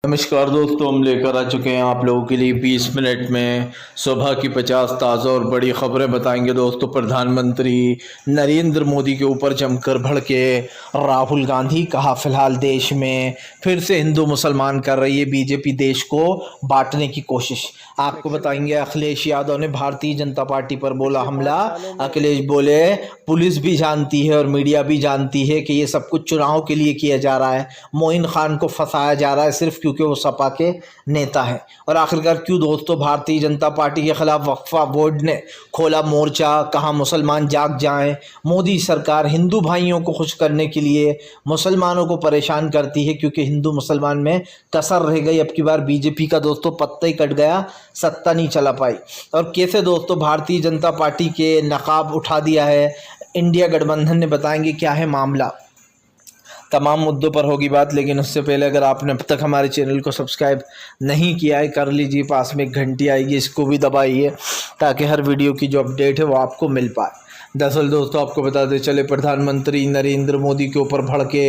नमस्कार दोस्तों, हम लेकर आ चुके हैं आप लोगों के लिए 20 मिनट में सुबह की 50 ताज़ा और बड़ी खबरें बताएंगे। दोस्तों, प्रधानमंत्री नरेंद्र मोदी के ऊपर जमकर भड़के राहुल गांधी। कहा फिलहाल देश में फिर से हिंदू मुसलमान कर रही है बीजेपी देश को बांटने की कोशिश। आपको बताएंगे अखिलेश यादव ने भारतीय जनता पार्टी पर बोला हमला। अखिलेश बोले पुलिस भी जानती है और मीडिया भी जानती है कि ये सब कुछ चुनाव के लिए किया जा रहा है। मोइन खान को फंसाया जा रहा है सिर्फ क्योंकि वो सपा के नेता है। और आखिरकार क्यों दोस्तों भारतीय जनता पार्टी के खिलाफ वक्फा बोर्ड ने खोला मोर्चा। कहा मुसलमान जाग जाएं। मोदी सरकार हिंदू भाइयों को खुश करने के लिए मुसलमानों को परेशान करती है क्योंकि हिंदू मुसलमान में कसर रह गई। अब की बार बीजेपी का दोस्तों पत्ता ही कट गया, सत्ता नहीं चला पाई। और कैसे दोस्तों भारतीय जनता पार्टी के नकाब उठा दिया है इंडिया गठबंधन ने, बताएंगे क्या है मामला। तमाम मुद्दों पर होगी बात, लेकिन उससे पहले अगर आपने अब तक हमारे चैनल को सब्सक्राइब नहीं किया है कर लीजिए। पास में एक घंटी आएगी, इसको भी दबाइए ताकि हर वीडियो की जो अपडेट है वो आपको मिल पाए। दरअसल दोस्तों आपको बताते चले, प्रधानमंत्री नरेंद्र मोदी के ऊपर भड़के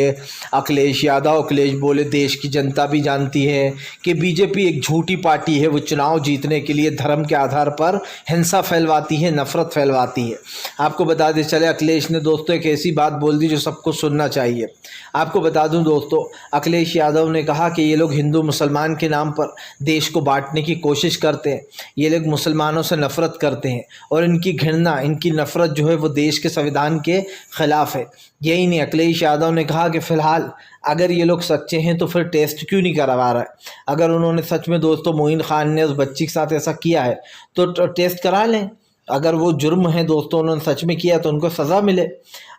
अखिलेश यादव। अखिलेश बोले देश की जनता भी जानती है कि बीजेपी एक झूठी पार्टी है। वो चुनाव जीतने के लिए धर्म के आधार पर हिंसा फैलवाती है, नफरत फैलवाती है। आपको बताते चले अखिलेश ने दोस्तों एक ऐसी बात बोल दी जो सबको सुनना चाहिए। आपको बता दूं दोस्तों, अखिलेश यादव ने कहा कि ये लोग हिंदू मुसलमान के नाम पर देश को बांटने की कोशिश करते हैं। ये लोग मुसलमानों से नफरत करते हैं और इनकी घृणा, इनकी नफरत जो है वो देश के संविधान के खिलाफ है। यही नहीं, अखिलेश यादव ने कहा कि फिलहाल अगर ये लोग सच्चे हैं तो फिर टेस्ट क्यों नहीं करवा रहा है। अगर उन्होंने सच में दोस्तों मोइन खान ने उस बच्ची के साथ ऐसा किया है तो टेस्ट करा लें। अगर वो जुर्म है दोस्तों, उन्होंने सच में किया तो उनको सज़ा मिले।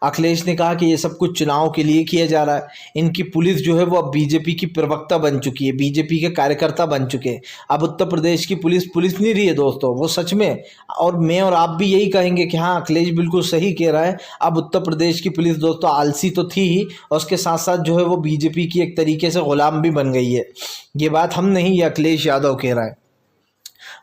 अखिलेश ने कहा कि ये सब कुछ चुनाव के लिए किया जा रहा है। इनकी पुलिस जो है वो अब बीजेपी की प्रवक्ता बन चुकी है, बीजेपी के कार्यकर्ता बन चुके हैं। अब उत्तर प्रदेश की पुलिस नहीं रही है दोस्तों, वो सच में। और मैं और आप भी यही कहेंगे कि हाँ अखिलेश बिल्कुल सही कह रहा है। अब उत्तर प्रदेश की पुलिस दोस्तों आलसी तो थी ही, और उसके साथ साथ जो है वो बीजेपी की एक तरीके से गुलाम भी बन गई है। ये बात हम नहीं, ये अखिलेश यादव कह रहा है।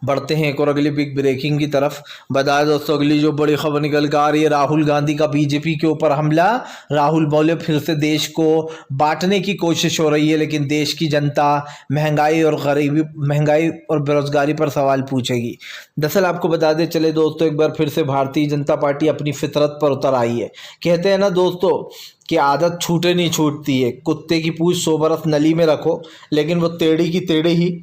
बढ़ते हैं एक और अगली बिग ब्रेकिंग की तरफ। बताया दोस्तों अगली जो बड़ी खबर निकल कर आ रही है, राहुल गांधी का बीजेपी के ऊपर हमला। राहुल बोले फिर से देश को बांटने की कोशिश हो रही है, लेकिन देश की जनता महंगाई और बेरोजगारी पर सवाल पूछेगी। दरअसल आपको बता दें चले दोस्तों, एक बार फिर से भारतीय जनता पार्टी अपनी फितरत पर उतर आई है। कहते हैं ना दोस्तों कि आदत छूटे नहीं छूटती है। कुत्ते की पूंछ 100 बरस नली में रखो लेकिन वो टेढ़ी की टेढ़ी ही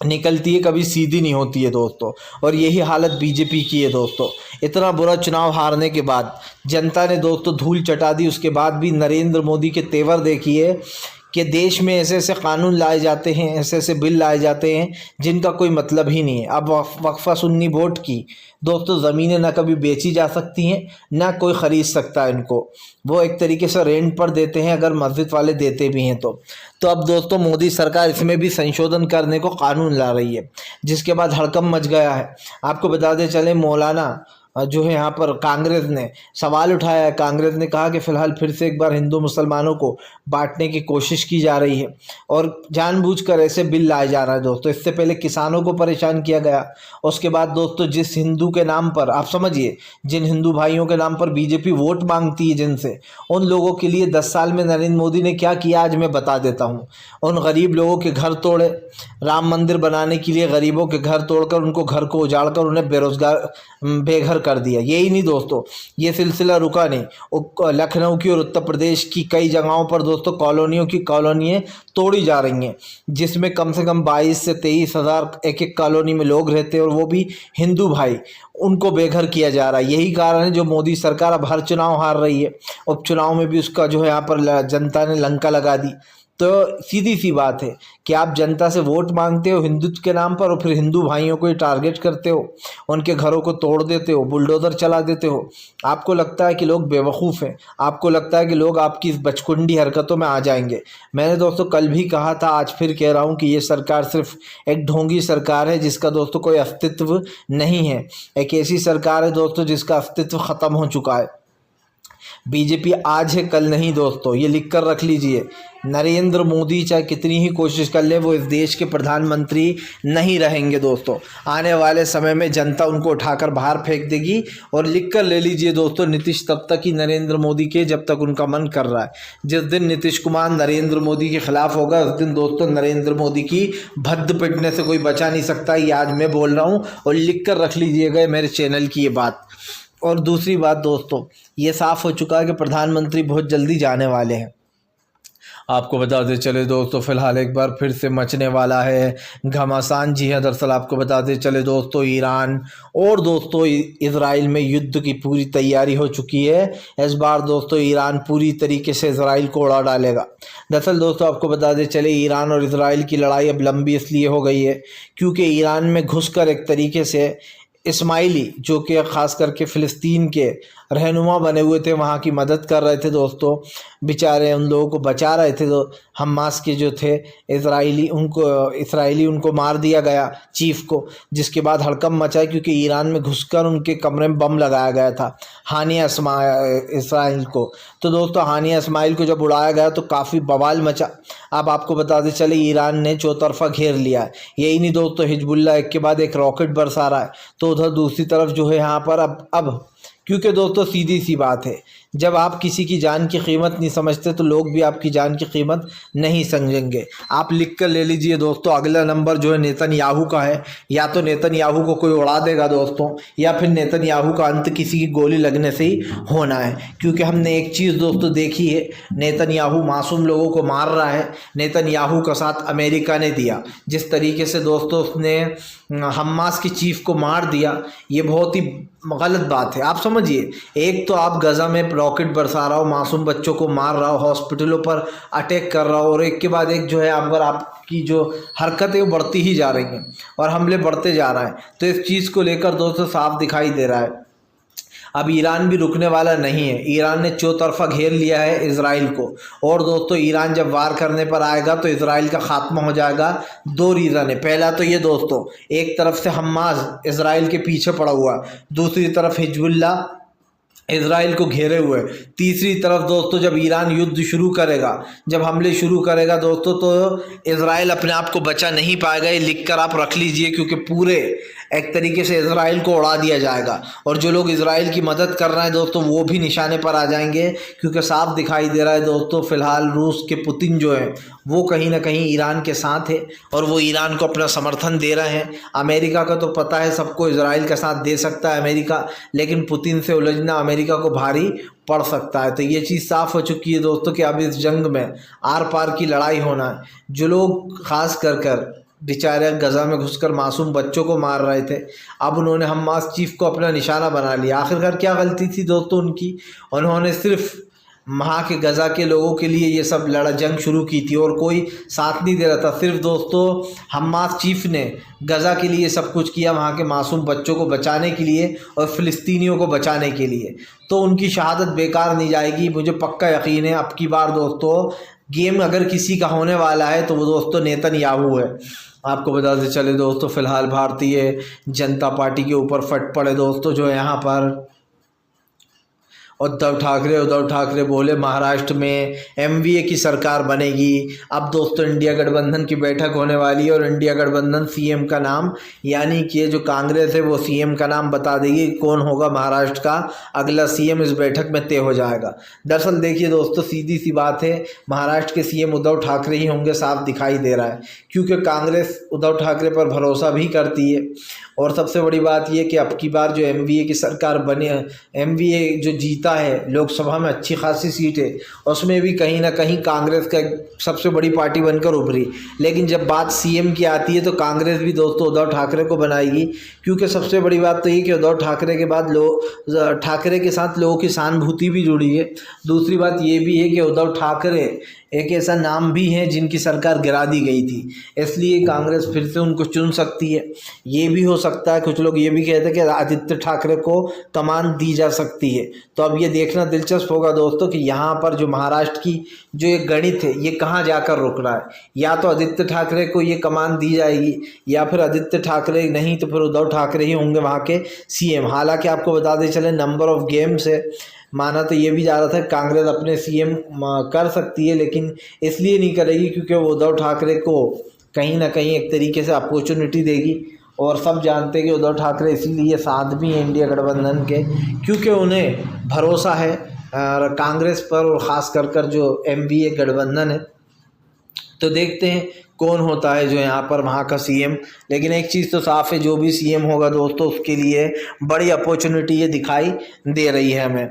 निकलती है, कभी सीधी नहीं होती है दोस्तों। और यही हालत बीजेपी की है दोस्तों। इतना बुरा चुनाव हारने के बाद जनता ने दोस्तों धूल चटा दी, उसके बाद भी नरेंद्र मोदी के तेवर देखिए कि देश में ऐसे ऐसे कानून लाए जाते हैं, ऐसे ऐसे बिल लाए जाते हैं जिनका कोई मतलब ही नहीं है। अब वक्फा सुन्नी बोर्ड की दोस्तों ज़मीनें ना कभी बेची जा सकती हैं, ना कोई ख़रीद सकता है इनको। वो एक तरीके से रेंट पर देते हैं, अगर मस्जिद वाले देते भी हैं तो अब दोस्तों मोदी सरकार इसमें भी संशोधन करने को कानून ला रही है, जिसके बाद हड़कंप मच गया है। आपको बताते चले मौलाना जो है यहाँ पर कांग्रेस ने सवाल उठाया है। कांग्रेस ने कहा कि फ़िलहाल फिर से एक बार हिंदू मुसलमानों को बांटने की कोशिश की जा रही है और जानबूझकर ऐसे बिल लाए जा रहा है दोस्तों। इससे पहले किसानों को परेशान किया गया, उसके बाद दोस्तों जिस हिंदू के नाम पर, आप समझिए जिन हिंदू भाइयों के नाम पर बीजेपी वोट मांगती है जिनसे, उन लोगों के लिए 10 साल में नरेंद्र मोदी ने क्या किया आज मैं बता देता हूँ। उन गरीब लोगों के घर तोड़े, राम मंदिर बनाने के लिए गरीबों के घर तोड़कर उनको घर को उजाड़ कर उन्हें बेघर कर दिया। यही नहीं दोस्तों, ये सिलसिला रुका नहीं। लखनऊ की और उत्तर प्रदेश की कई जगहों पर दोस्तों कॉलोनियों की कॉलोनियाँ तोड़ी जा रही हैं, जिसमें कम से कम 22 से 23 हज़ार एक कॉलोनी में लोग रहते हैं और वो भी हिंदू भाई, उनको बेघर किया जा रहा है। यही कारण है जो मोदी सरकार अब हर चुनाव हार रही है। उपचुनाव में भी उसका जो है यहाँ पर जनता ने लंका लगा दी। तो सीधी सी बात है कि आप जनता से वोट मांगते हो हिंदुत्व के नाम पर और फिर हिंदू भाइयों को ही टारगेट करते हो, उनके घरों को तोड़ देते हो, बुलडोज़र चला देते हो। आपको लगता है कि लोग बेवकूफ़ हैं, आपको लगता है कि लोग आपकी इस बचकुंडी हरकतों में आ जाएंगे। मैंने दोस्तों कल भी कहा था, आज फिर कह रहा हूँ कि ये सरकार सिर्फ एक ढोंगी सरकार है जिसका दोस्तों कोई अस्तित्व नहीं है। एक ऐसी सरकार है दोस्तों जिसका अस्तित्व ख़त्म हो चुका है। बीजेपी आज है कल नहीं दोस्तों, ये लिख कर रख लीजिए। नरेंद्र मोदी चाहे कितनी ही कोशिश कर ले वो इस देश के प्रधानमंत्री नहीं रहेंगे दोस्तों। आने वाले समय में जनता उनको उठाकर बाहर फेंक देगी। और लिख कर ले लीजिए दोस्तों, नीतीश तब तक ही नरेंद्र मोदी के जब तक उनका मन कर रहा है। जिस दिन नीतीश कुमार नरेंद्र मोदी के खिलाफ होगा उस दिन दोस्तों नरेंद्र मोदी की भद्द पिटने से कोई बचा नहीं सकता। ये आज मैं बोल रहा हूँ और लिख कर रख लीजिएगा मेरे चैनल की ये बात। और दूसरी बात दोस्तों, ये साफ हो चुका है कि प्रधानमंत्री बहुत जल्दी जाने वाले हैं। आपको बताते चले दोस्तों, फिलहाल एक बार फिर से मचने वाला है घमासान। जी हाँ, दरअसल आपको बताते चले दोस्तों, ईरान और दोस्तों इजराइल में युद्ध की पूरी तैयारी हो चुकी है। इस बार दोस्तों ईरान पूरी तरीके से इजराइल को उड़ा डालेगा। दरअसल दोस्तों आपको बताते चले, ईरान और इजराइल की लड़ाई अब लंबी इसलिए हो गई है क्योंकि ईरान में घुसकर एक तरीके से इस्माइली, जो कि ख़ास करके फ़िलिस्तीन के रहनुमा बने हुए थे, वहाँ की मदद कर रहे थे दोस्तों, बेचारे उन लोगों को बचा रहे थे। तो हमास के जो थे इसराइली उनको मार दिया गया, चीफ को, जिसके बाद हड़कंप मचा क्योंकि ईरान में घुसकर उनके कमरे में बम लगाया गया था हानिया इस्माइल को। तो दोस्तों हानिया इस्माइल को जब उड़ाया गया तो काफ़ी बवाल मचा। अब आपको बताते चले ईरान ने चौतरफा घेर लिया है। यही नहीं दोस्तों, हिजबुल्लाह एक के बाद एक रॉकेट बरसा रहा है। तो उधर दूसरी तरफ जो है यहाँ पर अब क्योंकि दोस्तों सीधी सी बात है, जब आप किसी की जान की कीमत नहीं समझते तो लोग भी आपकी जान की कीमत नहीं समझेंगे। आप लिख कर ले लीजिए दोस्तों, अगला नंबर जो है नेतन्याहू का है। या तो नेतन्याहू को कोई उड़ा देगा दोस्तों, या फिर नेतन्याहू का अंत किसी की गोली लगने से ही होना है। क्योंकि हमने एक चीज़ दोस्तों देखी है, नेतन्याहू मासूम लोगों को मार रहा है। नेतन्याहू का साथ अमेरिका ने दिया, जिस तरीके से दोस्तों उसने हमास के चीफ को मार दिया, ये बहुत ही गलत बात है। आप समझिए, एक तो आप गजा में रॉकेट बरसा रहा हो, मासूम बच्चों को मार रहा हो, हॉस्पिटलों पर अटैक कर रहा हो, और एक के बाद एक जो है अगर आपकी जो हरकतें वो बढ़ती ही जा रही हैं और हमले बढ़ते जा रहे हैं। तो इस चीज़ को लेकर दोस्तों साफ दिखाई दे रहा है अब ईरान भी रुकने वाला नहीं है। ईरान ने चौतरफा घेर लिया है इजराइल को। और दोस्तों ईरान जब वार करने पर आएगा तो इजराइल का खात्मा हो जाएगा। दो रीज़न है, पहला तो ये दोस्तों, एक तरफ से हमास इजराइल के पीछे पड़ा हुआ, दूसरी तरफ हिजबुल्लाह इजराइल को घेरे हुए, तीसरी तरफ दोस्तों जब ईरान युद्ध शुरू करेगा, जब हमले शुरू करेगा दोस्तों, तो इजराइल अपने आप को बचा नहीं पाएगा। ये लिख कर आप रख लीजिए, क्योंकि पूरे एक तरीके से इजराइल को उड़ा दिया जाएगा। और जो लोग इजराइल की मदद कर रहे हैं दोस्तों वो भी निशाने पर आ जाएंगे, क्योंकि साफ दिखाई दे रहा है दोस्तों फिलहाल रूस के पुतिन जो है वो कहीं ना कहीं ईरान के साथ है और वो ईरान को अपना समर्थन दे रहे हैं। अमेरिका का तो पता है सबको, इजराइल का साथ दे सकता है अमेरिका, लेकिन पुतिन से उलझना अमेरिका को भारी पड़ सकता है। तो ये चीज़ साफ हो चुकी है दोस्तों कि अब इस जंग में आर पार की लड़ाई होना है। जो लोग खास कर बेचारे गजा में घुसकर मासूम बच्चों को मार रहे थे, अब उन्होंने हमास चीफ को अपना निशाना बना लिया। आखिरकार क्या गलती थी दोस्तों उनकी? उन्होंने सिर्फ वहाँ के गजा के लोगों के लिए ये सब जंग शुरू की थी और कोई साथ नहीं दे रहा था। सिर्फ दोस्तों हमास चीफ ने गजा के लिए सब कुछ किया, वहाँ के मासूम बच्चों को बचाने के लिए और फ़िलिस्तीनियों को बचाने के लिए। तो उनकी शहादत बेकार नहीं जाएगी, मुझे पक्का यकीन है। अब की बार दोस्तों गेम अगर किसी का होने वाला है तो वो दोस्तों नेतन्याहू है। आपको बताते चले दोस्तों फिलहाल भारतीय जनता पार्टी के ऊपर फट पड़े दोस्तों जो यहाँ पर उद्धव ठाकरे बोले महाराष्ट्र में एमवीए की सरकार बनेगी। अब दोस्तों इंडिया गठबंधन की बैठक होने वाली है और इंडिया गठबंधन सीएम का नाम, यानी कि जो कांग्रेस है वो सीएम का नाम बता देगी, कौन होगा महाराष्ट्र का अगला सीएम इस बैठक में तय हो जाएगा। दरअसल देखिए दोस्तों सीधी सी बात है, महाराष्ट्र के सीएम उद्धव ठाकरे ही होंगे, साफ दिखाई दे रहा है, क्योंकि कांग्रेस उद्धव ठाकरे पर भरोसा भी करती है। और सबसे बड़ी बात यह कि अब की बार जो एमवीए की सरकार बने, एमवीए जो जीता है लोकसभा में अच्छी खासी सीट है, उसमें भी कहीं ना कहीं कांग्रेस का सबसे बड़ी पार्टी बनकर उभरी। लेकिन जब बात सीएम की आती है तो कांग्रेस भी दोस्तों उद्धव ठाकरे को बनाएगी, क्योंकि सबसे बड़ी बात तो ये कि उद्धव ठाकरे के बाद ठाकरे के साथ लोगों की सहानुभूति भी जुड़ी है। दूसरी बात ये भी है कि उद्धव ठाकरे एक ऐसा नाम भी है जिनकी सरकार गिरा दी गई थी, इसलिए कांग्रेस फिर से उनको चुन सकती है। ये भी हो सकता है, कुछ लोग ये भी कहते हैं कि आदित्य ठाकरे को कमान दी जा सकती है। तो अब ये देखना दिलचस्प होगा दोस्तों कि यहाँ पर जो महाराष्ट्र की जो एक गणित है ये कहाँ जाकर रुक रहा है। या तो आदित्य ठाकरे को ये कमान दी जाएगी, या फिर आदित्य ठाकरे नहीं तो फिर उद्धव ठाकरे ही होंगे वहाँ के सीएम। हालांकि आपको बताते चले नंबर ऑफ गेम्स है, माना तो ये भी जा रहा था कांग्रेस अपने सीएम कर सकती है, लेकिन इसलिए नहीं करेगी क्योंकि वो उद्धव ठाकरे को कहीं ना कहीं एक तरीके से अपॉर्चुनिटी देगी। और सब जानते हैं कि उद्धव ठाकरे इसीलिए साथ भी हैं इंडिया गठबंधन के, क्योंकि उन्हें भरोसा है कांग्रेस पर, और ख़ास कर जो एमवीए गठबंधन है। तो देखते हैं कौन होता है जो यहाँ पर वहाँ का सीएम। लेकिन एक चीज़ तो साफ़ है, जो भी सीएम होगा दोस्तों उसके लिए बड़ी अपॉर्चुनिटी ये दिखाई दे रही है हमें।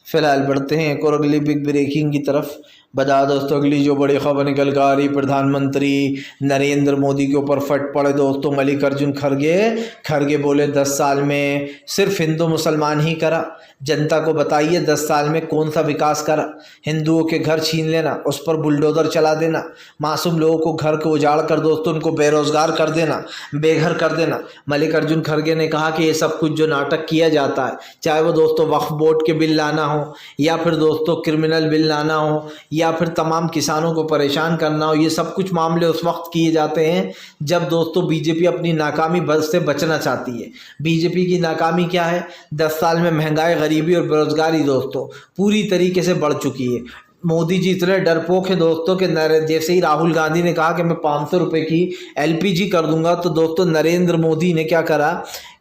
फिलहाल बढ़ते हैं एक और अगली बिग ब्रेकिंग की तरफ। बता दोस्तों अगली जो बड़ी खबर निकल कर आ रही, प्रधानमंत्री नरेंद्र मोदी के ऊपर फट पड़े दोस्तों मल्लिकार्जुन खड़गे बोले 10 साल में सिर्फ हिंदू मुसलमान ही करा। जनता को बताइए 10 साल में कौन सा विकास करा। हिंदुओं के घर छीन लेना, उस पर बुलडोजर चला देना, मासूम लोगों को घर को उजाड़ कर दोस्तों उनको बेरोजगार कर देना, बेघर कर देना। मल्लिकार्जुन खड़गे ने कहा कि ये सब कुछ जो नाटक किया जाता है, चाहे वो दोस्तों वक्फ बोर्ड के बिल लाना हो, या फिर दोस्तों क्रिमिनल बिल लाना हो, या फिर तमाम किसानों को परेशान करना हो, ये सब कुछ मामले उस वक्त किए जाते हैं जब दोस्तों बीजेपी अपनी नाकामी से बचना चाहती है। बीजेपी की नाकामी क्या है? 10 साल में महंगाई, गरीबी और बेरोजगारी दोस्तों पूरी तरीके से बढ़ चुकी है। मोदी जी इतने डरपोक है दोस्तों कि जैसे ही राहुल गांधी ने कहा कि मैं 500 रुपये की एलपीजी कर दूंगा, तो दोस्तों नरेंद्र मोदी ने क्या करा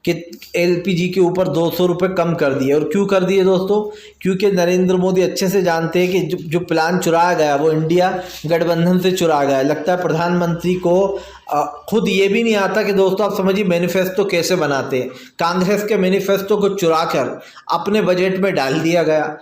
कि एलपीजी के ऊपर 200 रुपये कम कर दिए। और क्यों कर दिए दोस्तों? क्योंकि नरेंद्र मोदी अच्छे से जानते हैं कि जो प्लान चुराया गया वो इंडिया गठबंधन से चुराया गया। लगता है प्रधानमंत्री को खुद ये भी नहीं आता कि दोस्तों आप समझिए मैनिफेस्टो कैसे बनाते हैं। कांग्रेस के मैनिफेस्टो को चुरा कर अपने बजट में डाल दिया गया।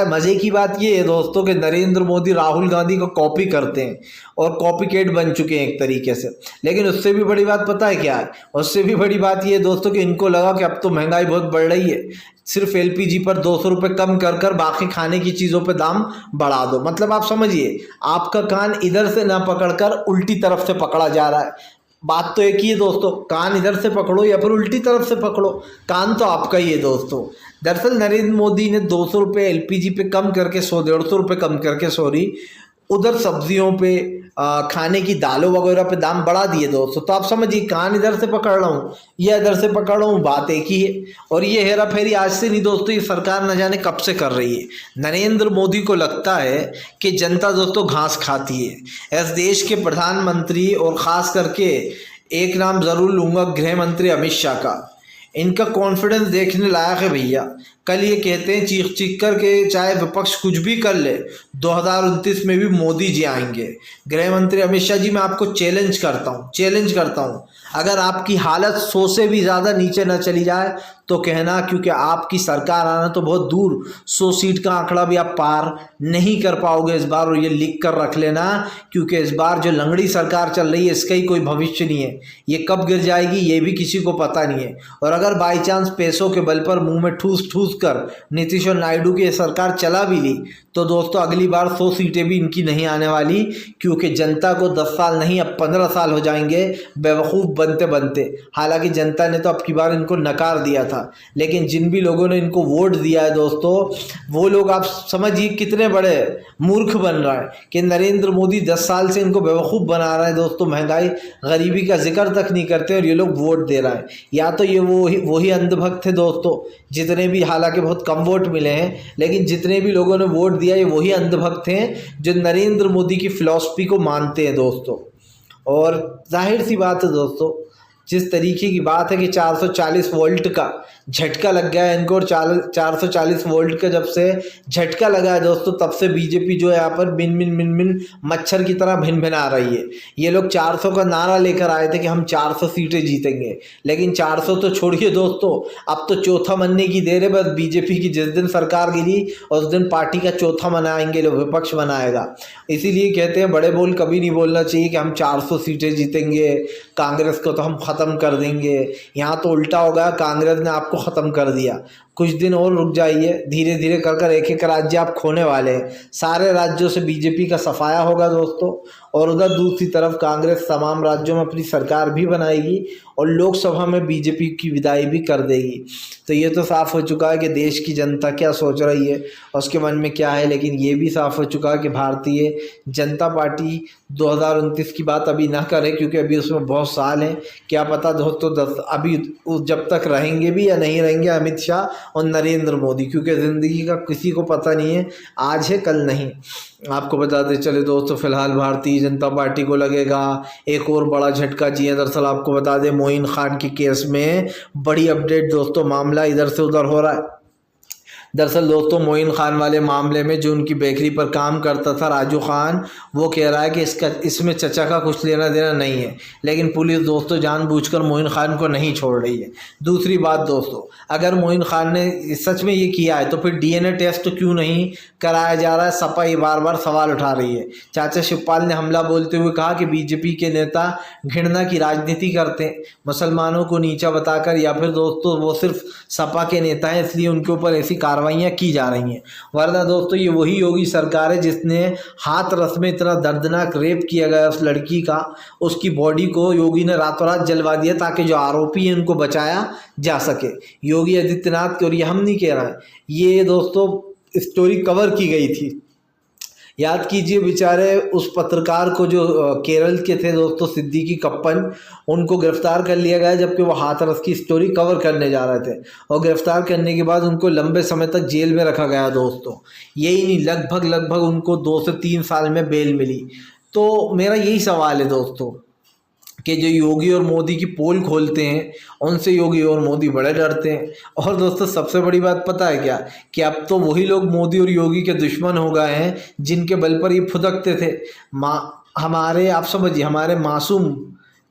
मज़े की बात ये है दोस्तों कि नरेंद्र मोदी राहुल गांधी को कॉपी करते हैं और कॉपी कैट बन चुके हैं एक तरीके से। लेकिन उससे भी बड़ी बात पता है क्या है? उससे भी बड़ी बात ये दोस्तों कि इनको लगा कि अब तो महंगाई बहुत बढ़ रही है, सिर्फ एलपीजी पर 200 रुपये कम कर बाकी खाने की चीज़ों पे दाम बढ़ा दो। मतलब आप समझिए आपका कान इधर से ना पकड़कर उल्टी तरफ से पकड़ा जा रहा है। बात तो एक ही है दोस्तों, कान इधर से पकड़ो या फिर उल्टी तरफ से पकड़ो, कान तो आपका ही है दोस्तों। दरअसल नरेंद्र मोदी ने 200 रुपये एलपीजी पे कम करके 100-150 रुपये कम करके उधर सब्जियों पे खाने की दालों वगैरह पे दाम बढ़ा दिए दोस्तों। तो आप समझिए कान इधर से पकड़ रहा हूँ या इधर से पकड़ रहा हूँ, बात एक ही है। और ये हेरा फेरी आज से नहीं दोस्तों, ये सरकार न जाने कब से कर रही है। नरेंद्र मोदी को लगता है कि जनता दोस्तों घास खाती है। इस देश के प्रधानमंत्री, और ख़ास करके एक नाम ज़रूर लूँगा गृह मंत्री अमित शाह का, इनका कॉन्फिडेंस देखने लायक है भैया। कल ये कहते हैं चीख चीख कर के चाहे विपक्ष कुछ भी कर ले 2029 में भी मोदी जी आएंगे। गृह मंत्री अमित शाह जी, मैं आपको चैलेंज करता हूँ अगर आपकी हालत 100 से भी ज़्यादा नीचे न चली जाए तो कहना, क्योंकि आपकी सरकार आना तो बहुत दूर, 100 सीट का आंकड़ा भी आप पार नहीं कर पाओगे इस बार। और ये लिख कर रख लेना, क्योंकि इस बार जो लंगड़ी सरकार चल रही है इसका ही कोई भविष्य नहीं है। ये कब गिर जाएगी ये भी किसी को पता नहीं है। और अगर बाई चांस पैसों के बल पर मुंह में ठूस कर नीतीश और नायडू की सरकार चला भी ली तो दोस्तों अगली बार 100 सीटें भी इनकी नहीं आने वाली, क्योंकि जनता को 10 साल नहीं अब 15 साल हो जाएंगे बेवकूफ़ बनते बनते। हालांकि जनता ने तो अब की बार इनको नकार दिया था, लेकिन जिन भी लोगों ने इनको वोट दिया है दोस्तों, वो लोग आप समझिए कितने बड़े मूर्ख बन रहा है कि नरेंद्र मोदी 10 साल से इनको बेवकूफ़ बना रहा है दोस्तों। महंगाई गरीबी का जिक्र तक नहीं करते और ये लोग वोट दे रहा है। या तो ये वही अंधभक्त थे दोस्तों जितने भी, हालांकि बहुत कम वोट मिले हैं, लेकिन जितने भी लोगों ने वोट दिया ये वही अंधभक्त हैं जो नरेंद्र मोदी की फिलॉसफी को मानते हैं दोस्तों। और जाहिर सी बात है दोस्तों, जिस तरीके की बात है कि 440 वोल्ट का झटका लग गया है इनको, और 440 वोल्ट का जब से झटका लगा है दोस्तों तब से बीजेपी जो है यहाँ पर बिन मच्छर की तरह भिन-भिना रही है। ये लोग 400 का नारा लेकर आए थे कि हम 400 सीटें जीतेंगे, लेकिन 400 तो छोड़िए दोस्तों, अब तो चौथा मनने की देर है। बस बीजेपी की जिस दिन सरकार गिरी उस दिन पार्टी का चौथा मनाएंगे, लोग विपक्ष मनाएगा। इसीलिए कहते हैं बड़े बोल कभी नहीं बोलना चाहिए कि हम 400 सीटें जीतेंगे, कांग्रेस को तो हम ख़त्म कर देंगे। यहाँ तो उल्टा हो गया, कांग्रेस ने आपको ख़त्म कर दिया। कुछ दिन और रुक जाइए, धीरे धीरे कर एक एक राज्य आप खोने वाले हैं। सारे राज्यों से बीजेपी का सफाया होगा दोस्तों, और उधर दूसरी तरफ कांग्रेस तमाम राज्यों में अपनी सरकार भी बनाएगी और लोकसभा में बीजेपी की विदाई भी कर देगी। तो ये तो साफ़ हो चुका है कि देश की जनता क्या सोच रही है और उसके मन में क्या है। लेकिन ये भी साफ़ हो चुका है कि भारतीय जनता पार्टी 2029 की बात अभी ना करे, क्योंकि अभी उसमें बहुत साल हैं। क्या पता दोस्तों अभी जब तक रहेंगे भी या नहीं रहेंगे अमित शाह, और नरेंद्र मोदी, क्योंकि ज़िंदगी का किसी को पता नहीं है, आज है कल नहीं। आपको बताते चले दोस्तों, फिलहाल भारतीय जनता पार्टी को लगेगा एक और बड़ा झटका। जी हाँ, दरअसल आपको बता दें मोइन खान के केस में बड़ी अपडेट दोस्तों, मामला इधर से उधर हो रहा है। दरअसल दोस्तों मोइन खान वाले मामले में जो उनकी बेकरी पर काम करता था राजू खान, वो कह रहा है कि इसमें चचा का कुछ लेना देना नहीं है, लेकिन पुलिस दोस्तों जानबूझकर मोइन खान को नहीं छोड़ रही है। दूसरी बात दोस्तों, अगर मोइन खान ने सच में ये किया है तो फिर डीएनए टेस्ट क्यों नहीं कराया जा रहा है? सपा ये बार बार सवाल उठा रही है। चाचा शिवपाल ने हमला बोलते हुए कहा कि बीजेपी के नेता घृणा की राजनीति करते हैं, मुसलमानों को नीचा बताकर, या फिर दोस्तों वो सिर्फ सपा के नेता हैं इसलिए उनके ऊपर ऐसी कार्रवाइयाँ की जा रही हैं। वरना दोस्तों ये वही योगी सरकार है जिसने हाथरस में इतना दर्दनाक रेप किया गया उस लड़की का, उसकी बॉडी को योगी ने रातों रात जलवा दिया ताकि जो आरोपी हैं उनको बचाया जा सके। योगी आदित्यनाथ की, और ये हम नहीं कह रहे हैं, ये दोस्तों स्टोरी कवर की गई थी। याद कीजिए बेचारे उस पत्रकार को जो केरल के थे दोस्तों, सिद्दीकी कप्पन, उनको गिरफ्तार कर लिया गया जबकि वो हाथरस की स्टोरी कवर करने जा रहे थे, और गिरफ्तार करने के बाद उनको लंबे समय तक जेल में रखा गया दोस्तों। यही नहीं, लगभग उनको 2 से 3 साल में बेल मिली। तो मेरा यही सवाल है दोस्तों कि जो योगी और मोदी की पोल खोलते हैं उनसे योगी और मोदी बड़े डरते हैं। और दोस्तों सबसे बड़ी बात पता है क्या, कि अब तो वही लोग मोदी और योगी के दुश्मन हो गए हैं जिनके बल पर ये फुदकते थे। हमारे, आप समझिए, हमारे मासूम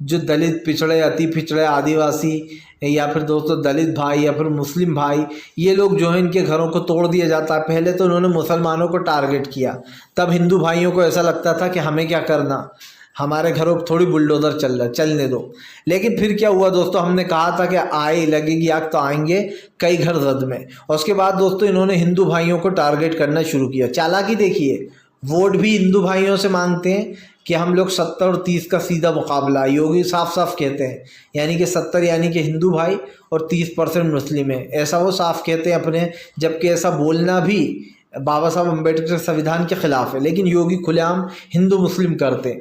जो दलित पिछड़े, अति पिछड़े, आदिवासी, या फिर दोस्तों दलित भाई या फिर मुस्लिम भाई, ये लोग जो है इनके घरों को तोड़ दिया जाता है। पहले तो उन्होंने मुसलमानों को टारगेट किया, तब हिंदू भाइयों को ऐसा लगता था कि हमें क्या करना, हमारे घरों पर थोड़ी बुलडोज़र चलने दो। लेकिन फिर क्या हुआ दोस्तों, हमने कहा था कि आए लगेगी आग तो आएंगे कई घर जद में। और उसके बाद दोस्तों इन्होंने हिंदू भाइयों को टारगेट करना शुरू किया। चालाकी देखिए, वोट भी हिंदू भाइयों से मांगते हैं कि हम लोग 70 और 30 का सीधा मुकाबला। योगी साफ साफ कहते हैं, यानी कि 70 यानी कि हिंदू भाई और 30% मुस्लिम है, ऐसा वो साफ कहते हैं अपने। जबकि ऐसा बोलना भी बाबा साहब अम्बेडकर के संविधान के खिलाफ है, लेकिन योगी खुलेआम हिंदू मुस्लिम करते हैं।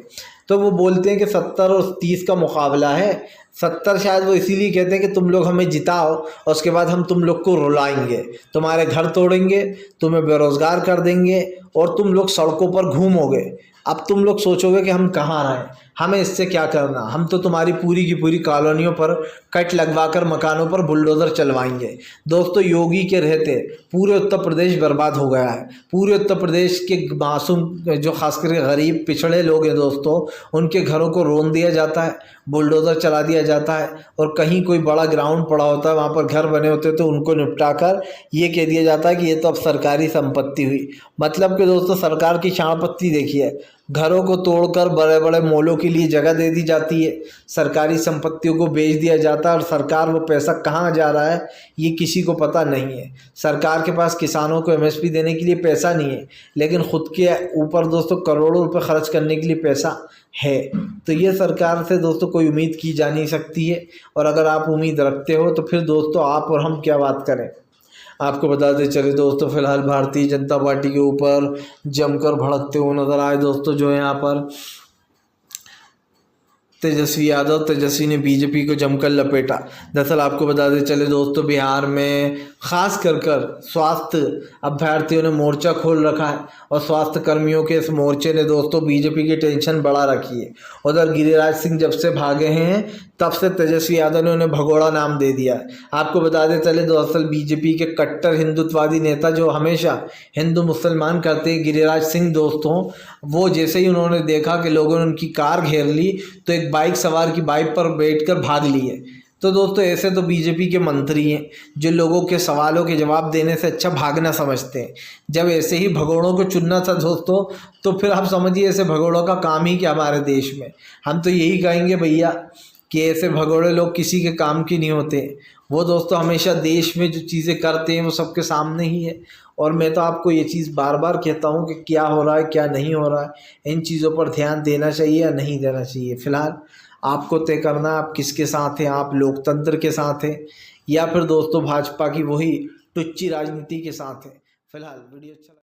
तो वो बोलते हैं कि 70 और 30 का मुकाबला है। 70 शायद वो इसीलिए कहते हैं कि तुम लोग हमें जिताओ और उसके बाद हम तुम लोग को रुलाएंगे, तुम्हारे घर तोड़ेंगे, तुम्हें बेरोज़गार कर देंगे और तुम लोग सड़कों पर घूमोगे। अब तुम लोग सोचोगे कि हम कहाँ रहें, हमें इससे क्या करना, हम तो तुम्हारी पूरी की पूरी कॉलोनियों पर कट लगवाकर मकानों पर बुलडोज़र चलवाएंगे। दोस्तों योगी के रहते पूरे उत्तर प्रदेश बर्बाद हो गया है। पूरे उत्तर प्रदेश के मासूम जो खासकर गरीब पिछड़े लोग हैं दोस्तों, उनके घरों को रोन दिया जाता है, बुलडोज़र चला दिया जाता है, और कहीं कोई बड़ा ग्राउंड पड़ा होता है वहाँ पर घर बने होते हैं तो उनको निपटा कर ये कह दिया जाता है कि ये तो अब सरकारी संपत्ति हुई। मतलब कि दोस्तों सरकार की शाणपत्ती देखिए, घरों को तोड़कर बड़े बड़े मॉलों के लिए जगह दे दी जाती है, सरकारी संपत्तियों को बेच दिया जाता है, और सरकार वो पैसा कहाँ जा रहा है ये किसी को पता नहीं है। सरकार के पास किसानों को एमएसपी देने के लिए पैसा नहीं है, लेकिन ख़ुद के ऊपर दोस्तों करोड़ों रुपए खर्च करने के लिए पैसा है। तो ये सरकार से दोस्तों कोई उम्मीद की जा नहीं सकती है, और अगर आप उम्मीद रखते हो तो फिर दोस्तों आप और हम क्या बात करें। आपको बताते चले दोस्तों, फिलहाल भारतीय जनता पार्टी के ऊपर जमकर भड़कते हुए नजर आए दोस्तों, जो यहाँ पर तेजस्वी ने बीजेपी को जमकर लपेटा। दरअसल आपको बताते चले दोस्तों, बिहार में खास कर स्वास्थ्य अभ्यर्थियों ने मोर्चा खोल रखा है, और स्वास्थ्य कर्मियों के इस मोर्चे ने दोस्तों बीजेपी की टेंशन बढ़ा रखी है। उधर गिरिराज सिंह जब से भागे हैं तब से तेजस्वी यादव ने उन्हें भगोड़ा नाम दे दिया है। आपको बताते चले दरअसल बीजेपी के कट्टर हिंदुत्ववादी नेता जो हमेशा हिंदू मुसलमान करते हैं, गिरिराज सिंह दोस्तों, वो जैसे ही उन्होंने देखा कि लोगों ने उनकी कार घेर ली तो एक बाइक सवार की बाइक पर बैठकर भाग लिए। तो दोस्तों ऐसे तो बीजेपी के मंत्री हैं जो लोगों के सवालों के जवाब देने से अच्छा भागना समझते हैं। जब ऐसे ही भगोड़ों को चुनना था दोस्तों, तो फिर आप समझिए ऐसे भगोड़ों का काम ही क्या हमारे देश में। हम तो यही कहेंगे भैया कि ऐसे भगोड़े लोग किसी के काम की नहीं होते। वो दोस्तों हमेशा देश में जो चीज़ें करते हैं वो सबके सामने ही है। और मैं तो आपको ये चीज़ बार बार कहता हूँ कि क्या हो रहा है क्या नहीं हो रहा है, इन चीज़ों पर ध्यान देना चाहिए या नहीं देना चाहिए। फिलहाल आपको तय करना आप किसके साथ हैं, आप लोकतंत्र के साथ हैं या फिर दोस्तों भाजपा की वही टुच्ची राजनीति के साथ हैं। फिलहाल वीडियो अच्छा